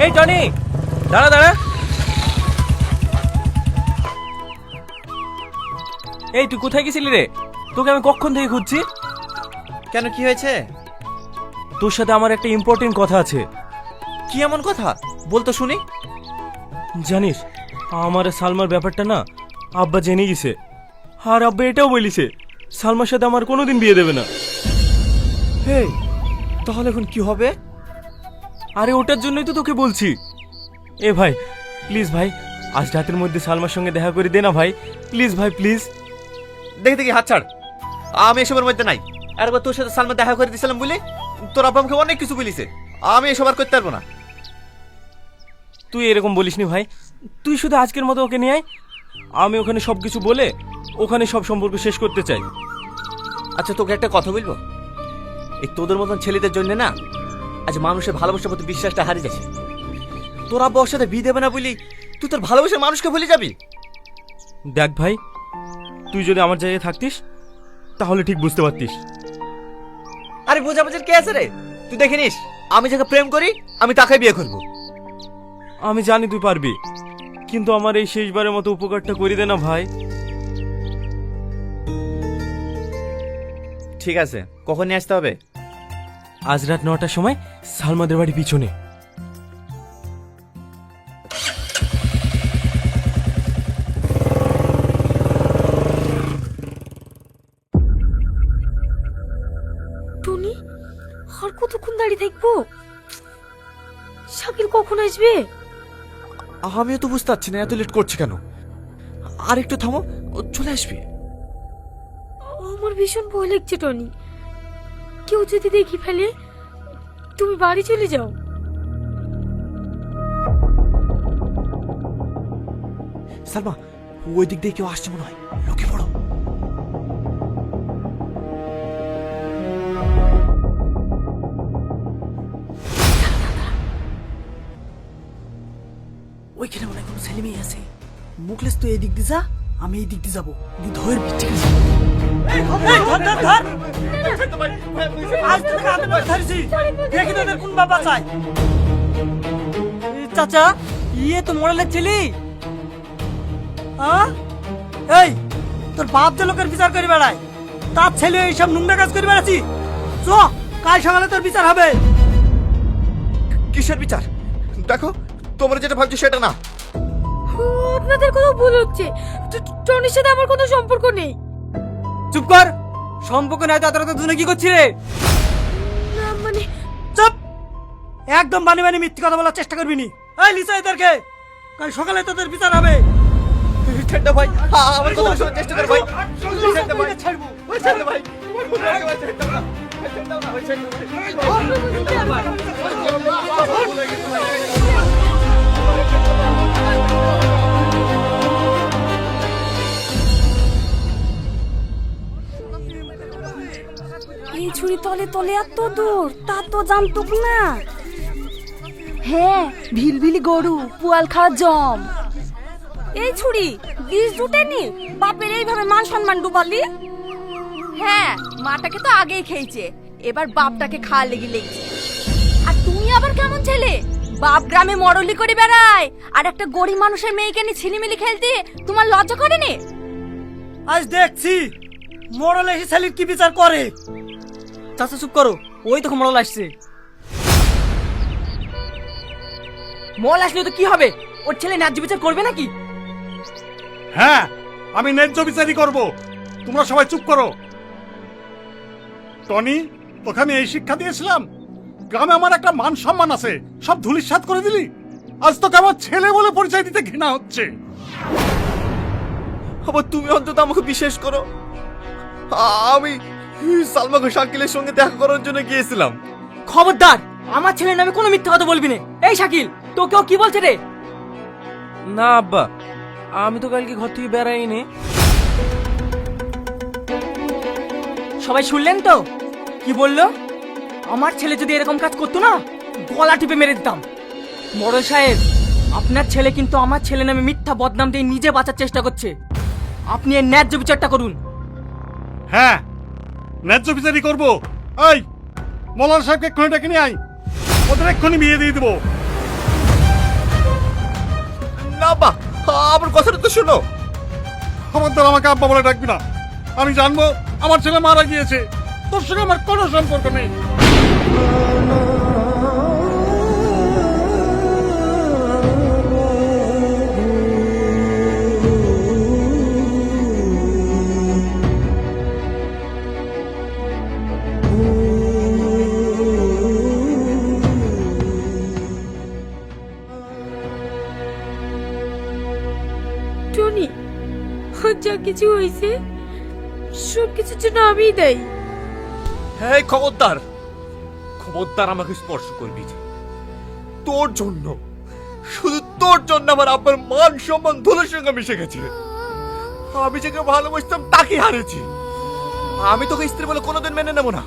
এই টনি, দাঁড়া দাঁড়া। এই তুই কোথায় গেছিলি রে? তোকে আমি কখন থেকে খুঁজছি। কেন, কি হয়েছে? তোর সাথে আমার একটা ইম্পর্টেন্ট কথা আছে। কি এমন কথা বলতো শুনি। জানিস, আমার আর সালমার ব্যাপারটা না আব্বা জেনে গেছে। আর আব্বা এটাও বলিছে সালমার সাথে আমার কোনোদিন বিয়ে দেবে না। হেই, তাহলে এখন কি হবে? আরে ওটার জন্যই তো তোকে বলছি। এ ভাই প্লিজ ভাই, আজ রাতের মধ্যে সালমার সঙ্গে দেখা করে দে না ভাই, প্লিজ ভাই প্লিজ। দেখি দেখি, হাত ছাড়। আমি এসবের মধ্যে নাই। একবার তোর সাথে সালমা দেখা করে দিয়েছিলাম বলে তোর আব্বা আমাকে অনেক কিছু বলিছে। আমি এসব আর করতে পারবো না। তুই এরকম বলিসনি ভাই, তুই শুধু আজকের মতো ওকে নিয়ে আয়। আমি ওখানে সব কিছু বলে ওখানে সব সম্পর্ক শেষ করতে চাই। আচ্ছা, তোকে একটা কথা বলবো। এই তোদের মতন ছেলেদের জন্য না আজ মানুষের ভালোবাসার প্রতি বিশ্বাসটা হারিয়ে যাচ্ছে। তোর আব্বা ওর সাথে বিয়ে দেবে না বলি তুই তোর ভালোবাসার মানুষকে ভুলে যাবি? দেখ ভাই, তুই যদি আমার জায়গায় থাকতিস তাহলে ঠিক বুঝতে পারতিস। আরে বোঝাবুঝির কে আছে রে? তুই দেখে নিস, আমি যাকে প্রেম করি আমি তাকে বিয়ে করবো। আমি জানি তুই পারবি, কিন্তু আমার এই শেষবারের মতো উপকারটা করে দে না ভাই। ঠিক আছে, কখন নিয়ে আসতে হবে? আজ রাত 9টার সময় সালমাদের বাড়ি পিছনে। টনি, আর কতক্ষণ দাঁড়িয়ে থাকবো? শাকিল কখন আসবে? আমিও তো বুঝতে পারছি না এত লেট করছে কেন। আর একটু থামো, ও চলে আসবে। আমার ভীষণ ভয় লাগছে টনি, কেউ যদি দেখি ফেলে। তুমি বাড়ি চলে যাও। সালমা, ওই দিক দিয়ে কেউ আসছে মনে হয়, লোকে পড়ো। ওইখানে মনে হয় কোনো ছেলে মেয়ে আছে। মুখলেস তো এই দিক দিয়ে যা, আমি এই দিক দিয়ে যাবো। ধৈর বিচ্ছে চাচা, ইয়ে তো মোড়ালের ছেলে। এই তোর বাপ যে লোকের বিচার করে বেড়ায়, তার ছেলে এইসব নোংরা কাজ করে বেড়াচ্ছি। চ, কাল সকালে তোর বিচার হবে। কিসের বিচার? দেখো, তোমরা যেটা ভাবছো সেটা না। আপনাদের কোনো ভুল হচ্ছে। টনির সাথে আমার কোনো সম্পর্ক নেই। চুপ কর, সম্পর্ক নাই তো এত রাতে দুজনে কি করছি রে? না মানে, চুপ, একদম বানি বানি মিথ্যে কথা বলার চেষ্টা করবি নি। এই লিসা, এদেরকে কাল সকালে তোদের বিচার হবে। ঠান্ডা ভাই, আমার কথা শোনার চেষ্টা কর ভাই। ঠান্ডা ভাই, ছাড়বো ঠান্ডা ভাই। এই ছুরি তলে তলে এত দূর, তা তো জানতুক না। হ্যাঁ, ভিলভিলি গরু, পুয়াল খাওয়া জম। এই ছুরি বীজ জুটেনি, বাপের এইভাবে মান সম্মান ডুবালি। হ্যাঁ, মাটাকে তো আগেই খেয়েছে, এবার বাপটাকে খাওয়া লেগে লেগেছে। আর তুমি আবার কেমন ছেলে? বাপ গ্রামে মরলি করে বেড়ায়, আর একটা গরিব মানুষের মেয়েকে নিয়ে ছিনিমিলি খেলতে তোমার লজ্জা করেনি? আজ দেখছি মোড়ল এসে ছেলের কি বিচার করে। চাচা চুপ করো, ওই তো মোড়ল আসছে। মোড়ল আসলে তো কি হবে? ওর ছেলে ন্যায্য বিচার করবে নাকি? হ্যাঁ, আমি ন্যায্য বিচারই করব। তোমরা সবাই চুপ করো। টনি, তোকে আমি এই শিক্ষা দিয়েছিলাম? গ্রামে আমার একটা মান সম্মান আছে, সব ধুলিস্যাৎ করে দিলি। আজ তোকে আমার ছেলে বলে পরিচয় দিতে ঘৃণা হচ্ছে। আবার তুমি অন্তত আমাকে বিশ্বাস করো। আমি সালমাকে শাকিলের সঙ্গে দেখা করার জন্য গিয়েছিলাম। খবরদার, আমার ছেলের নামে কোনো মিথ্যা কথা বলবি না। এই শাকিল, তোকেও কি বলছে রে? না আব্বা, আমি তো কালকে ঘর থেকে বেড়াইনি। সবাই শুনলেন তো কি বললো? আমার ছেলে যদি এরকম কাজ করতো না, গলা টিপে মেরে দিতাম। মোড়ল সাহেব, আপনার ছেলে কিন্তু আমার ছেলে নামে মিথ্যা বদনাম দিয়ে নিজে বাঁচার চেষ্টা করছে। আপনি এর ন্যায্য বিচারটা করুন। হ্যাঁ, ন্যায্য বিচারই করব। এই মৌলানা সাহেবকে এক্ষুনি ডেকে নিয়ে আয়, ওদের এক্ষুনি বিয়ে দিয়ে দেবো। আব্বা, আমার কথাটা তো শোনো। খবরদার আমাকে আব্বা বলে ডাকবি না। আমি জানবো আমার ছেলে মারা গিয়েছে, তোর সঙ্গে আমার কোনো সম্পর্ক নেই। টনি, যা কিছু হয়েছে সব কিছুর জন্য আমিই দায়ী। হ্যাঁ, খবরদার খবরদার আমাকে স্পর্শ করবি না। তোর জন্য, শুধু তোর জন্য আমার আব্বার মান সম্মান ধুলোর সঙ্গে মিশে গেছে। আমি যাকে ভালোবাসতাম তাকে হারিয়েছি। আমি তোকে স্ত্রী বলে কোনোদিন মেনে নেব না।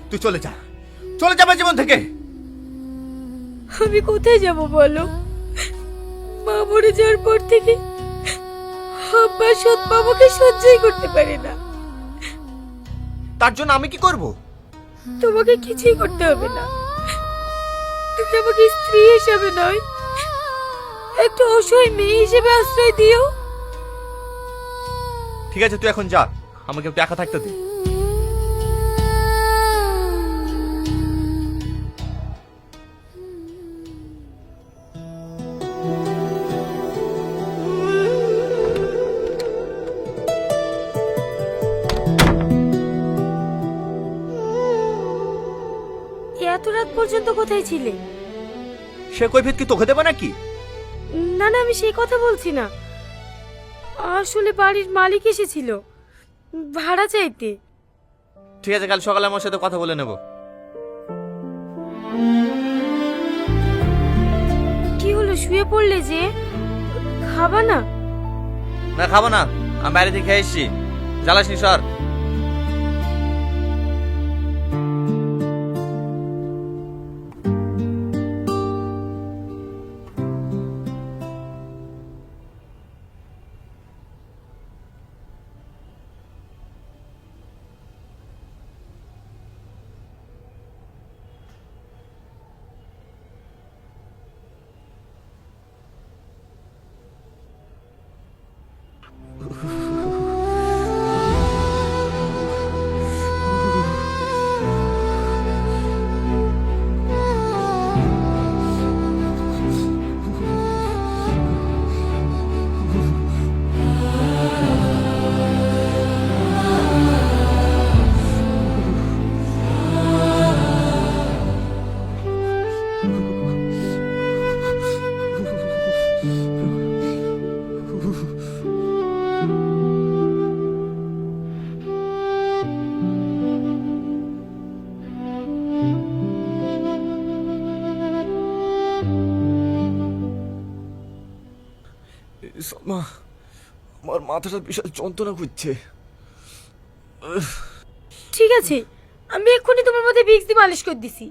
তুই চলে যা, চলে যা আমার জীবন থেকে। আমি কোথায় যাব বলো? মা মরে যাওয়ার পর থেকে আব্বা সৎ বাবাকে সহ্যই করতে পারে না। তার জন্য আমি কি করব? তোমাকে কিছুই করতে হবে না। তুমি আমাকে স্ত্রী হিসেবে নয়, একটা অসহায় মেয়ে হিসেবে আশ্রয় দিও। ঠিক আছে, তুই এখন যা, আমাকে একটু একা থাকতে দে। এত রাত পর্যন্ত কোথায় ছিলে? সে কৈফিয়ত কি তোকে দেবে নাকি? না না, আমি সেই কথা বলছি না। আসলে বাড়ির মালিক এসেছিল ভাড়া চাইতে। ঠিক আছে, কাল সকালে আমার সাথে কথা বলে নেব। কি হলো, শুয়ে পড়লে যে? খাবা না? না, খাবো না, আমি বাইরে থেকে খেয়ে এসেছি। জ্বালাসনি সর। সালমা, আমার মাথাটা বিশাল যন্ত্রণা করছে। ঠিক আছে, আমি এক্ষুনি তোমার মধ্যে ভিক্স দিয়ে মালিশ করে দিছি।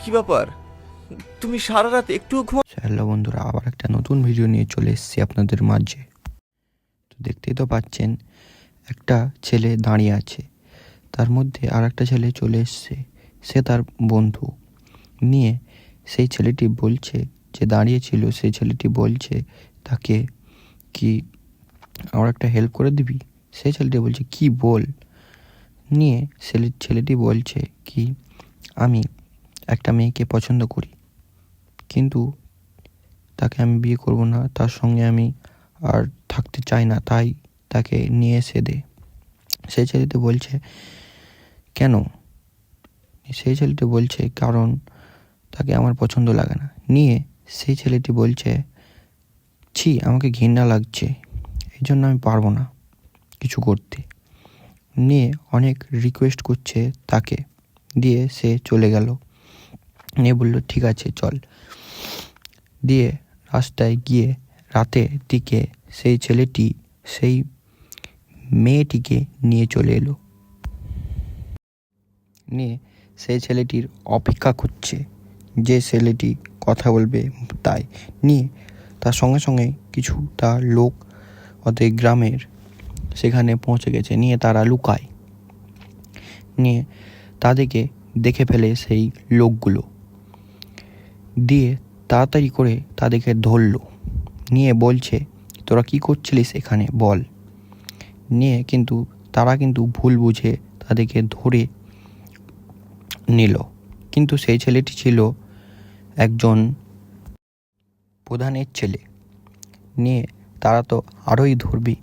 কি ব্যাপার, তুমি সারা রাত একটু ঘুমা? হ্যালো বন্ধুরা, আবার একটা নতুন ভিডিও নিয়ে চলে এসেছি আপনাদের মাঝে। তো দেখতেই তো পাচ্ছেন, একটা ছেলে দাঁড়িয়ে আছে, তার মধ্যে আর একটা ছেলে চলে এসছে, সে তার বন্ধু। নিয়ে সেই ছেলেটি বলছে, যে দাঁড়িয়েছিল সেই ছেলেটি বলছে তাকে কি আমার একটা হেল্প করে দিবি? সেই ছেলেটি বলছে কি বল। নিয়ে ছেলেটি বলছে কি আমি একটা মেয়েকে পছন্দ করি, কিন্তু তাকে আমি বিয়ে করব না, তার সঙ্গে আমি আর থাকতে চাই না, তাই তাকে নিয়ে এসে দে। সেই ছেলেটি বলছে কেন? সেই ছেলেটি বলছে কারণ তাকে আমার পছন্দ লাগে না। নিয়ে সেই ছেলেটি বলছে ছি, আমাকে ঘৃণা লাগছে, এই জন্য আমি পারবো না কিছু করতে। নিয়ে অনেক রিকোয়েস্ট করছে তাকে, দিয়ে সে চলে গেল। নিয়ে বলল ঠিক আছে চল। দিয়ে রাস্তায় গিয়ে রাতের দিকে সেই ছেলেটি সেই মেয়েটিকে নিয়ে চলে এলো। নিয়ে সেই ছেলেটির অপেক্ষা করছে যে ছেলেটি কথা বলবে তাই। নিয়ে তার সঙ্গে সঙ্গে কিছুটা লোক ওদের গ্রামের সেখানে পৌঁছে গেছে। নিয়ে তারা লুকায়। নিয়ে তাদেরকে দেখে ফেলে সেই লোকগুলো, দিয়ে তাড়াতাড়ি করে তাদেরকে ধরলো। নিয়ে বলছে তোরা কি করছিলিস এখানে বল। নিয়ে কিন্তু তারা কিন্তু ভুল বুঝে তাদেরকে ধরে নিল, কিন্তু সেই ছেলেটি ছিল একজন প্রধানের ছেলে। নিয়ে তারা তো আরোই ধরবে।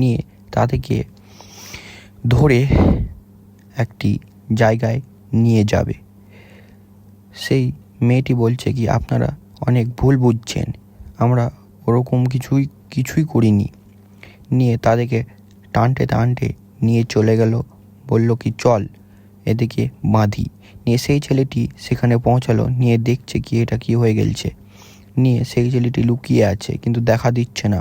নিয়ে তাদেরকে ধরে একটি জায়গায় নিয়ে যাবে। সেই মেয়েটি বলছে কি আপনারা অনেক ভুল বুঝছেন, আমরা ওরকম কিছুই করিনি। নিয়ে তাদেরকে টানতে নিয়ে চলে গেল, বলল কি চল এদিকে বাঁধি। নিয়ে সেই ছেলেটি সেখানে পৌঁছালো, নিয়ে দেখছে কি এটা কি হয়ে গেছে। নিয়ে সেই ছেলেটি লুকিয়ে আছে, কিন্তু দেখা দিচ্ছে না,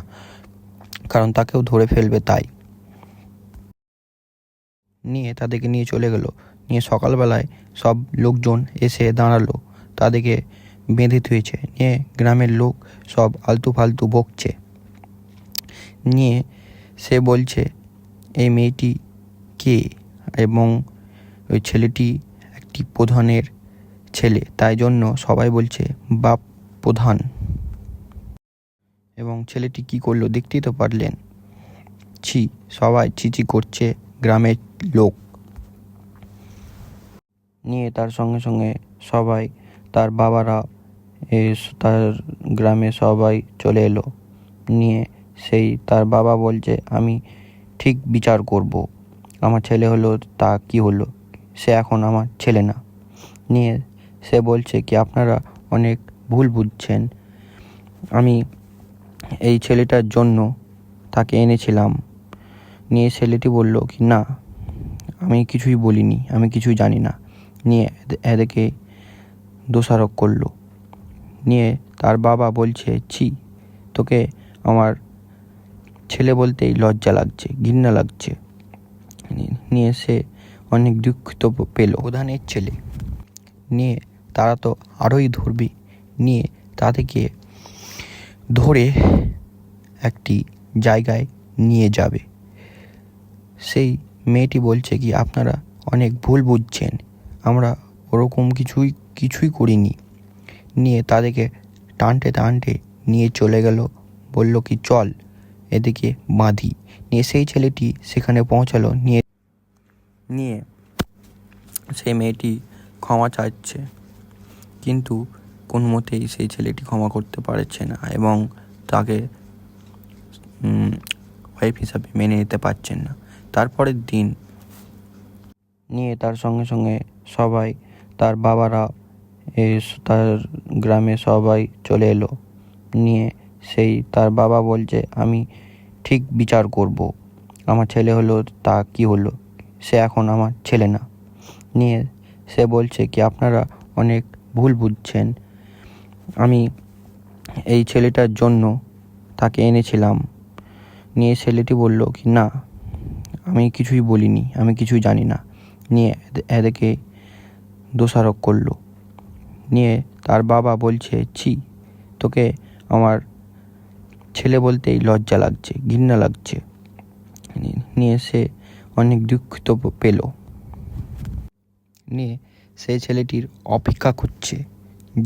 কারণ তাকেও ধরে ফেলবে তাই। নিয়ে তাদেরকে নিয়ে চলে গেল। নিয়ে সকালবেলায় সব লোকজন এসে দাঁড়ালো, তাদেরকে বেঁধে থুয়েছে। নিয়ে গ্রামের লোক সব আলতু ফালতু বকছে। নিয়ে সে বলছে এই মেয়েটি কে, এবং ওই ছেলেটি একটি প্রধানের ছেলে, তাই জন্য সবাই বলছে বাপ প্রধান। এবং ছেলেটি কি করলো দেখতেই তো পারলেন। ছি, সবাই চিচি করছে গ্রামের লোক। নিয়ে তার সঙ্গে সঙ্গে সবাই তার বাবারা তার গ্রামে সবাই চলে এলো। নিয়ে সেই তার বাবা বলছে আমি ঠিক বিচার করব, আমার ছেলে হলো তা কি হলো, সে এখন আমার ছেলে না। নিয়ে সে বলছে কি আপনারা অনেক ভুল বুঝছেন, আমি এই ছেলেটার জন্য তাকে এনেছিলাম। নিয়ে ছেলেটি বলল কি না, আমি কিছুই বলিনি, আমি কিছুই জানি না। নিয়ে এদেরকে দোষারোপ করলো। নিয়ে তার বাবা বলছে ছি, তোকে আমার ছেলে বলতেই লজ্জা লাগছে, ঘৃণা লাগছে। নিয়ে সে অনেক দুঃখিত পেল প্রধানের ছেলে। নিয়ে তারা তো আরোই ধরবে। নিয়ে তাদেরকে ধরে একটি জায়গায় নিয়ে যাবে। সেই মেয়েটি বলছে কি আপনারা অনেক ভুল বুঝছেন, আমরা ওরকম কিছুই করিনি। নিয়ে তাদেরকে টানতে নিয়ে চলে গেল, বলল কি চল এদিকে বাঁধি। নিয়ে সেই ছেলেটি সেখানে পৌঁছালো। নিয়ে সেই মেয়েটি ক্ষমা চাইছে, কিন্তু কোন মতেই সেই ছেলেটি ক্ষমা করতে পারছে না, এবং তাকে ওয়াইফ হিসাবে মেনে নিতে পারছেন না। তারপরের দিন নিয়ে তার সঙ্গে সঙ্গে সবাই তার বাবারা তার গ্রামে সবাই চলে এলো। নিয়ে সেই তার বাবা বলছে আমি ঠিক বিচার করব, আমার ছেলে হলো তা কি হলো, সে এখন আমার ছেলে না। নিয়ে সে বলছে কি আপনারা অনেক ভুল বুঝছেন, আমি এই ছেলেটার জন্য তাকে এনেছিলাম। নিয়ে ছেলেটি বলল কি না, আমি কিছুই বলিনি, আমি কিছুই জানি না। নিয়ে এদেরকে দোষারোপ করলো। নিয়ে তার বাবা বলছে ছি, তোকে আমার ছেলে বলতেই লজ্জা লাগছে, ঘৃণা লাগছে। নিয়ে সে অনেক দুঃখিত পেল। নিয়ে সেই ছেলেটির অপেক্ষা করছে,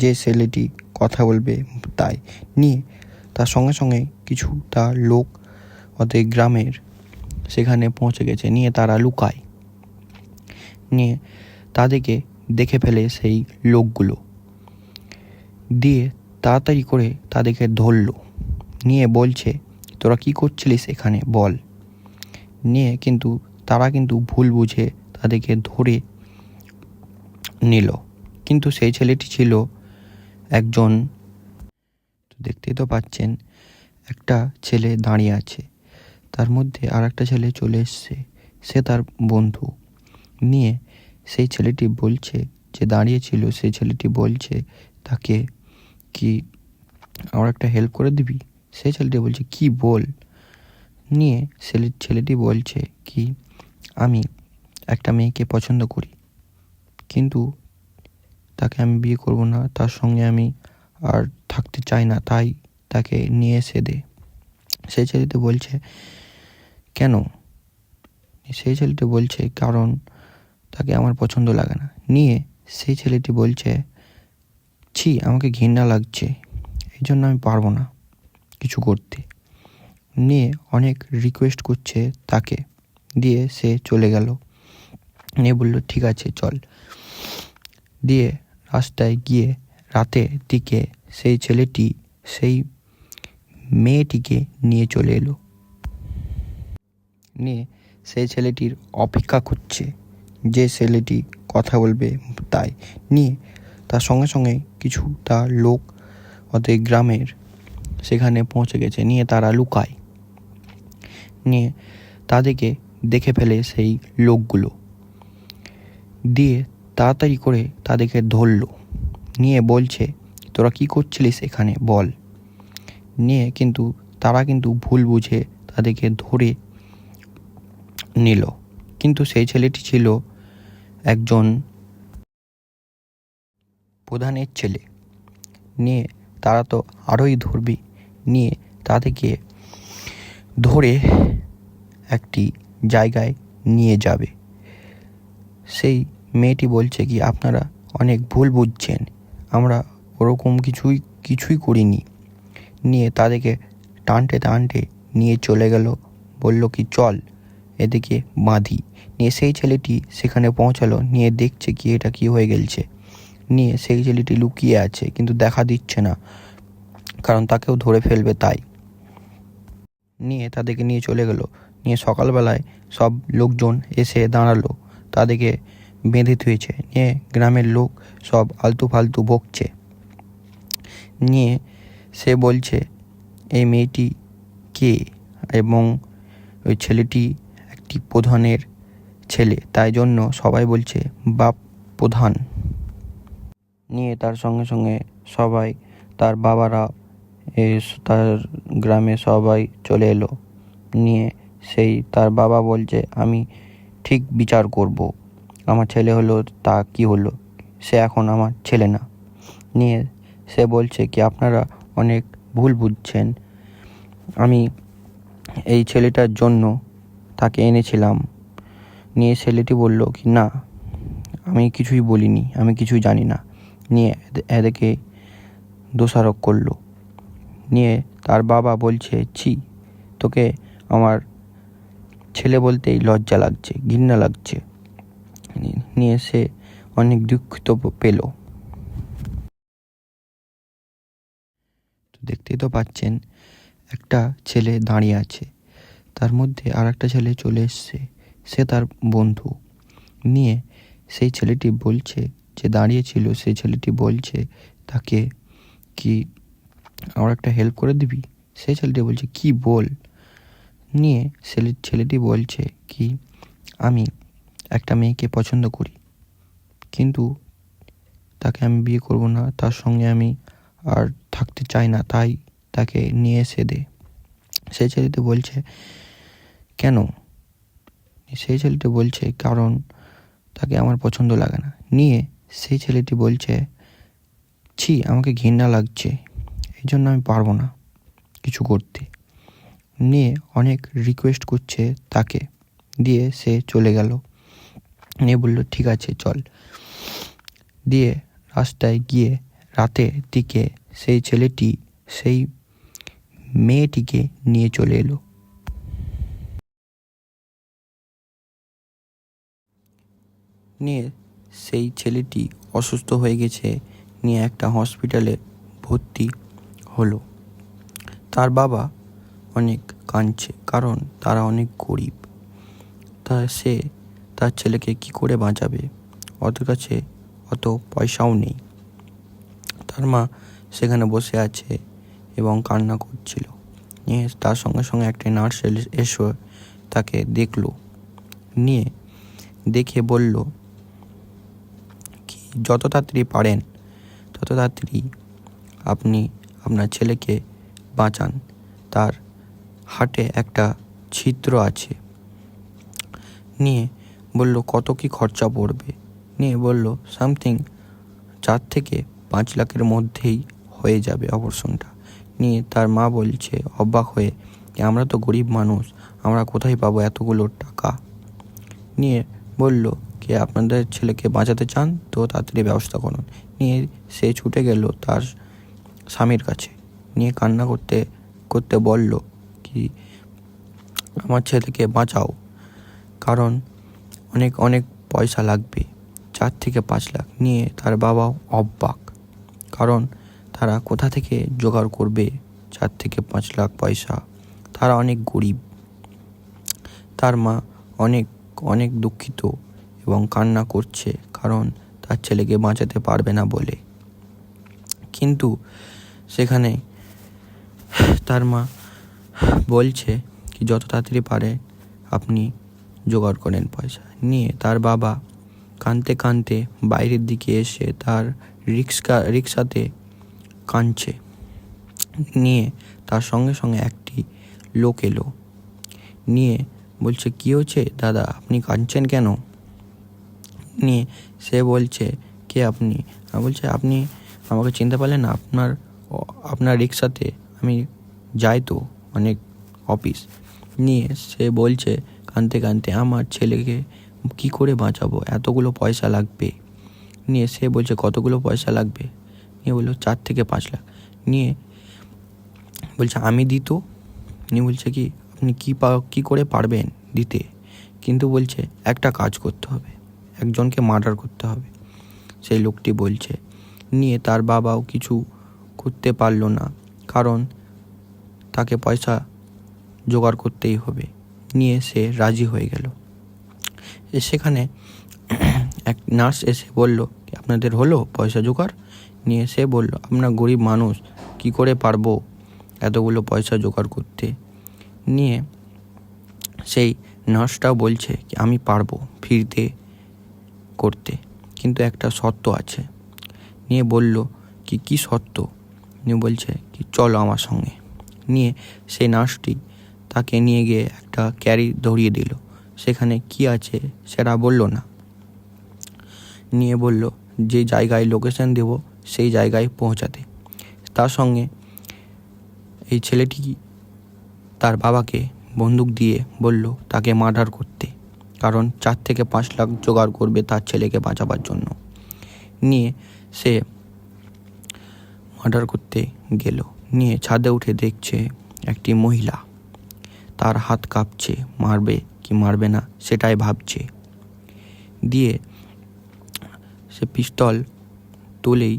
যে ছেলেটি কথা বলবে তাই। নিয়ে তার সঙ্গে সঙ্গে কিছুটা লোক ওদের গ্রামের সেখানে পৌঁছে গেছে। নিয়ে তারা লুকায়। নিয়ে তাদেরকে দেখে ফেলে সেই লোকগুলো, দিয়ে তাড়াতাড়ি করে তাদেরকে ধরলো। নিয়ে বলছে, তোরা কি করছিলিস এখানে বল। নিয়ে কিন্তু তারা কিন্তু ভুল বুঝে তাদেরকে ধরে নিল। কিন্তু সেই ছেলেটি ছিল একজন, দেখতেই তো পাচ্ছেন একটা ছেলে দাঁড়িয়ে আছে, তার মধ্যে আর একটা ছেলে চলে এসছে, সে তার বন্ধু। নিয়ে সেই ছেলেটি বলছে, যে দাঁড়িয়েছিল সেই ছেলেটি বলছে তাকে, কি আমার একটা হেল্প করে দিবি। সেই ছেলেটি বলছে, কি বল। নিয়ে ছেলেটি বলছে কি, আমি একটা মেয়েকে পছন্দ করি, কিন্তু তাকে আমি বিয়ে করব না, তার সঙ্গে আমি আর থাকতে চাই না, তাই তাকে নিয়ে এসে দে। সেই ছেলেটি বলছে, কেন। সেই ছেলেটি বলছে, কারণ তাকে আমার পছন্দ লাগে না। নিয়ে সেই ছেলেটি বলছে, ছি আমাকে ঘৃণা লাগছে, এই জন্য আমি পারবো না কিছু করতে। নিয়ে অনেক রিকোয়েস্ট করছে তাকে, দিয়ে সে চলে গেল। নিয়ে বলল, ঠিক আছে চল। দিয়ে রাস্তায় গিয়ে রাতের দিকে সেই ছেলেটি সেই মেয়েটিকে নিয়ে চলে এলো। নিয়ে সেই ছেলেটির অপেক্ষা করছে, যে ছেলেটি কথা বলবে তাই। নিয়ে তার সঙ্গে সঙ্গে কিছুটা লোক ওদের গ্রামের সেখানে পৌঁছে গেছে। নিয়ে তারা লুকায়। নিয়ে তাদেরকে দেখে ফেলে সেই লোকগুলো, দিয়ে তাড়াতাড়ি করে তাদেরকে ধরলো। নিয়ে বলছে, তোরা কি করছিলিস এখানে বল। নিয়ে কিন্তু তারা কিন্তু ভুল বুঝে তাদেরকে ধরে নিল। কিন্তু সেই ছেলেটি ছিল একজন প্রধানের ছেলে। নিয়ে তারা তো আরোই ধরবে। নিয়ে তাদেরকে ধরে একটি জায়গায় নিয়ে যাবে। সেই মেয়েটি বলছে কি, আপনারা অনেক ভুল বুঝছেন, আমরা ওরকম কিছুই করিনি। নিয়ে তাদেরকে টানতে টানতে নিয়ে চলে গেল। বলল কি, চল এদিকে বাঁধি। নিয়ে সেই ছেলেটি সেখানে পৌঁছালো। নিয়ে দেখছে কি এটা কি হয়ে গেছে। নিয়ে সেই ছেলেটি লুকিয়ে আছে, কিন্তু দেখা দিচ্ছে না, কারণ তাকেও ধরে ফেলবে তাই। নিয়ে তাদেরকে নিয়ে চলে গেল। নিয়ে সকালবেলায় সব লোকজন এসে দাঁড়ালো, তাদেরকে বেঁধে থুয়েছে। নিয়ে গ্রামের লোক সব আলতু ফালতু বকছে। নিয়ে সে বলছে, এই মেয়েটি কে, এবং ওই ছেলেটি একটি প্রধানের ছেলে, তাই জন্য সবাই বলছে বাপ প্রধান। নিয়ে তার সঙ্গে সঙ্গে সবাই, তার বাবারা, তার গ্রামে সবাই চলে এলো। নিয়ে সেই তার বাবা বলছে, আমি ঠিক বিচার করব, আমার ছেলে হলো তা কি হলো, সে এখন আমার ছেলে না। নিয়ে সে বলছে কি, আপনারা অনেক ভুল বুঝছেন, আমি এই ছেলেটার জন্য তাকে এনেছিলাম। নিয়ে ছেলেটি বলল কি, না আমি কিছুই বলিনি, আমি কিছুই জানি না। নিয়ে এদেরকে দোষারোপ করলো। নিয়ে তার বাবা বলছে, ছি তোকে আমার ছেলে বলতেই লজ্জা লাগছে, ঘৃণা লাগছে। নিয়ে সে অনেক দুঃখিত পেল। দেখতেই তো পাচ্ছেন একটা ছেলে দাঁড়িয়ে আছে, তার মধ্যে আর একটা ছেলে চলে এসছে, সে তার বন্ধু। নিয়ে সেই ছেলেটি বলছে, যে দাঁড়িয়েছিল সেই ছেলেটি বলছে তাকে, কি আমার একটা হেল্প করে দিবি। সেই ছেলেটি বলছে, কি বল। নিয়ে ছেলেটি বলছে কি, আমি একটা মেয়েকে পছন্দ করি, কিন্তু তাকে আমি বিয়ে করব না, তার সঙ্গে আমি আর থাকতে চাই না, তাই তাকে নিয়ে এসে দে। সেই ছেলেটি বলছে, কেন। সেই ছেলেটি বলছে, কারণ তাকে আমার পছন্দ লাগে না। নিয়ে সেই ছেলেটি বলছে, ছি আমাকে ঘৃণা লাগছে, এই জন্য আমি পারবো না কিছু করতে। নিয়ে অনেক রিকোয়েস্ট করছে তাকে, দিয়ে সে চলে গেল। নিয়ে বলল ঠিক আছে চল। দিয়ে রাস্তায় গিয়ে রাতের দিকে সেই ছেলেটি সেই মেয়েটিকে নিয়ে চলে এলো। নিয়ে সেই ছেলেটি অসুস্থ হয়ে গেছে, নিয়ে একটা হসপিটালে ভর্তি হলো। তার বাবা অনেক কাঁদছে, কারণ তারা অনেক গরিব। সে তার ছেলেকে কি করে বাঁচাবে, ওদের কাছে অত পয়সাও নেই। তার মা সেখানে বসে আছে এবং কান্না করছিল। নিয়ে তার সঙ্গে সঙ্গে একটা নার্স এসে তাকে দেখলো, নিয়ে দেখে বলল কি যত তাড়াতাড়ি পারেন তত তাড়াতাড়ি আপনি আপনার ছেলেকে বাঁচান, তার হার্টে একটা ছিদ্র আছে। নিয়ে বলল কত কি খরচা পড়বে। নিয়ে বলল সামথিং 4 থেকে 5 লাখের মধ্যেই হয়ে যাবে অপারেশনটা। নিয়ে তার মা বলছে অবাক হয়ে, আমরা তো গরিব মানুষ, আমরা কোথায় পাবো এতগুলো টাকা। নিয়ে বলল কি আপনাদের ছেলেকে বাঁচাতে চান তো তাড়াতাড়ি ব্যবস্থা করুন। নিয়ে সে ছুটে গেল তার স্বামীর কাছে, নিয়ে কান্না করতে করতে বলল কি আমার ছেলেকে বাঁচাও, কারণ অনেক অনেক পয়সা লাগবে, 4 থেকে 5 লাখ। নিয়ে তার বাবাও অবাক, কারণ তারা কোথা থেকে জোগাড় করবে 4 থেকে 5 লাখ পয়সা, তারা অনেক গরিব। তার মা অনেক অনেক দুঃখিত এবং কান্না করছে, কারণ তার ছেলেকে বাঁচাতে পারবে না বলে। কিন্তু সেখানে তার মা বলছে কি যত তাড়াতাড়ি পারে আপনি জোগাড় করেন পয়সা। নিয়ে তার বাবা কাঁদতে কাঁদতে বাইরের দিকে এসে তার রিক্সাতে কাঁদছে। নিয়ে তার সঙ্গে সঙ্গে একটি লোক এলো, নিয়ে বলছে কি হয়েছে দাদা, আপনি কাঁদছেন কেন? নিয়ে সে বলছে কে আপনি? বলছে আপনি আমাকে চিনতে পারলেন না? আপনার রিক্সাতে আমি যাই তো অনেক অফিস। নিয়ে সে বলছে কাঁদতে কাঁদতে আমার ছেলেকে কি করে বাঁচাবো, এতগুলো পয়সা লাগবে। নিয়ে সে বলছে কতগুলো পয়সা লাগবে? নিয়ে বললো 4 থেকে 5 লাখ। নিয়ে বলছে আমি দিত। নিয়ে বলছে কি আপনি কি করে পারবেন দিতে? কিন্তু বলছে একটা কাজ করতে হবে, একজনকে মার্ডার করতে হবে, সেই লোকটি বলছে। নিয়ে তার বাবাও কিছু করতে পারলো না, কারণ তাকে পয়সা জোগাড় করতেই হবে। নিয়ে সে রাজি হয়ে গেল। সেখানে এক নার্স এসে বলল আপনাদের হলো পয়সা জোগাড়? নিয়ে সে বলল আমরা গরিব মানুষ, কি করে পারবো এতগুলো পয়সা জোগাড় করতে। নিয়ে সেই নার্সটাও বলছে কি আমি পারবো ফ্রিতে করতে, কিন্তু একটা শর্ত আছে। নিয়ে বলল কি শর্ত? নিয়ে বলছে কি চলো আমার সঙ্গে। নিয়ে সেই নার্সটি তাকে নিয়ে গিয়ে একটা ক্যারি ধরিয়ে দিল, সেখানে কি আছে সেটা বলল না। নিয়ে বলল যে জায়গায় লোকেশন দেব সেই জায়গায় পৌঁছাতে। তার সঙ্গে এই ছেলেটি তার বাবাকে বন্দুক দিয়ে বলল তাকে মার্ডার করতে, কারণ 4 থেকে 5 লাখ জোগাড় করবে তার ছেলেকে বাঁচাবার জন্য। নিয়ে সে মার্ডার করতে গেল। নিয়ে ছাদে উঠে দেখছে একটি মহিলা, তার হাত কাঁপছে, মারবে কি মারবে না সেটাই ভাবছে। দিয়ে সে পিস্তল তুলেই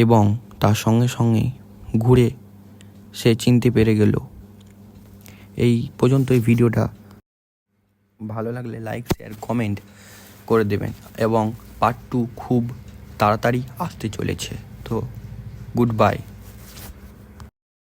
এবং তার সঙ্গে সঙ্গেই ঘুরে সে চিনতে পেরে গেল। এই পর্যন্ত এই ভিডিওটা ভালো লাগলে লাইক শেয়ার কমেন্ট করে দেবেন, এবং পার্ট 2 খুব তাড়াতাড়ি আসতে চলেছে। তো গুড বাই।